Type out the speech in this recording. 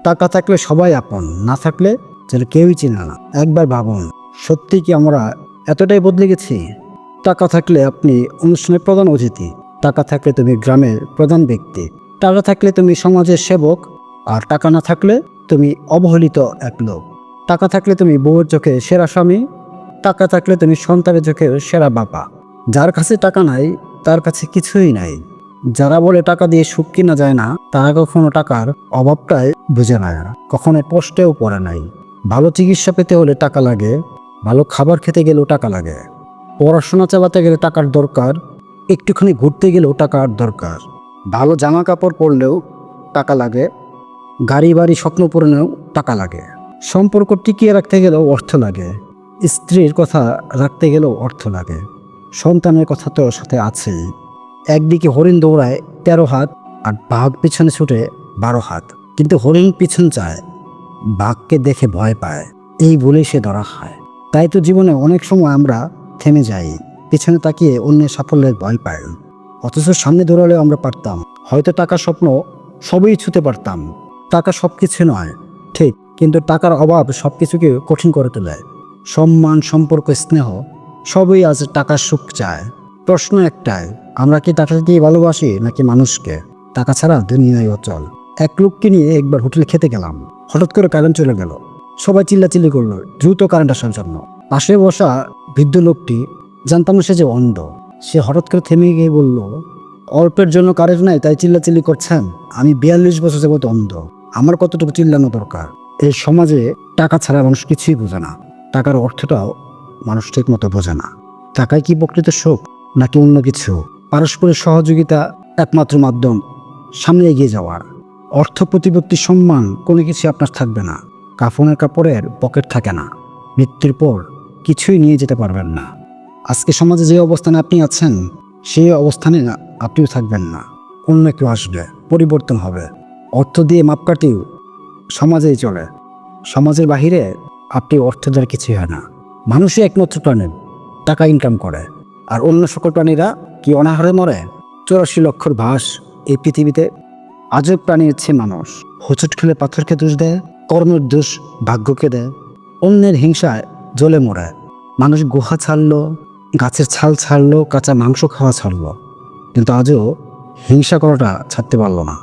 টাকা থাকলে সবাই আপন, না থাকলে যেন কেউই চিনে না। একবার ভাবুন, সত্যি কি আমরা এতটাই বদলে গেছি? টাকা থাকলে আপনি অনুষ্ঠানের প্রধান অতিথি, টাকা থাকলে তুমি গ্রামের প্রধান ব্যক্তি, টাকা থাকলে তুমি সমাজের সেবক, আর টাকা না থাকলে তুমি অবহেলিত এক লোক। টাকা থাকলে তুমি বউয়ের চোখে সেরা স্বামী, টাকা থাকলে তুমি সন্তানের চোখে সেরা বাবা। যার কাছে টাকা নাই তার কাছে কিছুই নাই। যারা বলে টাকা দিয়ে সুখ কিনা যায় না, তারা কখনো টাকার অভাবটাই বুঝে না, কখনো কষ্টেও পড়ে নাই। ভালো চিকিৎসা পেতে হলে টাকা লাগে, ভালো খাবার খেতে গেলেও টাকা লাগে, পড়াশোনা চালাতে গেলে টাকার দরকার, একটুখানি ঘুরতে গেলেও টাকার দরকার, ভালো জামা কাপড় পরলেও টাকা লাগে, গাড়ি বাড়ি স্বপ্ন পূরণেও টাকা লাগে, সম্পর্ক টিকিয়ে রাখতে গেলেও অর্থ লাগে, স্ত্রীর কথা রাখতে গেলেও অর্থ লাগে, সন্তানের কথা তো সাথে আছেই। একদিকে হরিণ দৌড়ায় 13 হাত, আর বাঘ পিছনে ছুটে 12 হাত, কিন্তু হরিণ পিছন চায়, বাঘকে দেখে ভয় পায়, এই বলেই সে ধরা খায়। তাই তো জীবনে অনেক সময় আমরা থেমে যাই, পিছনে তাকিয়ে অন্যের সাফল্যের ভয় পাই, অথচ সামনে দৌড়ালেও আমরা পারতাম, হয়তো টাকার স্বপ্ন সবই ছুতে পারতাম। টাকা সব কিছু নয় ঠিক, কিন্তু টাকার অভাব সব কিছুকে কঠিন করে তোলে। সম্মান, সম্পর্ক, স্নেহ সবই আজ টাকার সুখ চায়। প্রশ্ন একটাই, আমরা কি টাকাকে ভালোবাসি নাকি মানুষকে? টাকা ছাড়া দুনিয়ায় অচল। এক লোককে নিয়ে একবার হোটেলে খেতে গেলাম, হঠাৎ করে কারেন্ট চলে গেল। সবাই চিল্লাচিল্লি করলো দ্রুত কারেন্ট আসার জন্য। পাশে বসা বৃদ্ধ লোকটি, জানতাম সে যে অন্ধ, সে হঠাৎ করে থেমে গিয়ে বলল, অল্পের জন্য কারেন্ট নাই তাই চিল্লাচিল্লি করছেন? আমি 42 বছর যাবত অন্ধ, আমার কতটুকু চিল্লানো দরকার? এই সমাজে টাকা ছাড়া মানুষ কিছুই বোঝে না, টাকার অর্থটাও মানুষ ঠিক মতো বোঝে না। টাকায় কি প্রকৃত সুখ নাকি অন্য কিছু? পারস্পরিক সহযোগিতা একমাত্র মাধ্যম সামনে এগিয়ে যাওয়ার। অর্থ, প্রতিপত্তি, সম্মান কোনো কিছু আপনার থাকবে না, কাফনের কাপড়ের পকেট থাকে না, মৃত্যুর পর কিছুই নিয়ে যেতে পারবেন না। আজকে সমাজে যে অবস্থানে আপনি আছেন সেই অবস্থানে আপনিও থাকবেন না, অন্য কেউ আসবে, পরিবর্তন হবে। অর্থ দিয়ে মাপকাঠিও সমাজেই চলে, সমাজের বাহিরে আপনি অর্থ দ্বারা কিছুই হয় না। মানুষই একমাত্র প্রাণী টাকা ইনকাম করে, আর অন্য সকল প্রাণীরা কি অনাহারে মরে? 84 লক্ষর ভাস এই পৃথিবীতে। আজব প্রাণী হচ্ছে মানুষ। হোঁচট খেলে পাথরকে দোষ দেয়, কর্মের দোষ ভাগ্যকে দেয়, অন্যের হিংসায় জ্বলে মরে। মানুষ গুহা ছাড়লো, গাছের ছাল ছাড়লো, কাঁচা মাংস খাওয়া ছাড়লো, কিন্তু আজও হিংসা করাটা ছাড়তে পারলো না।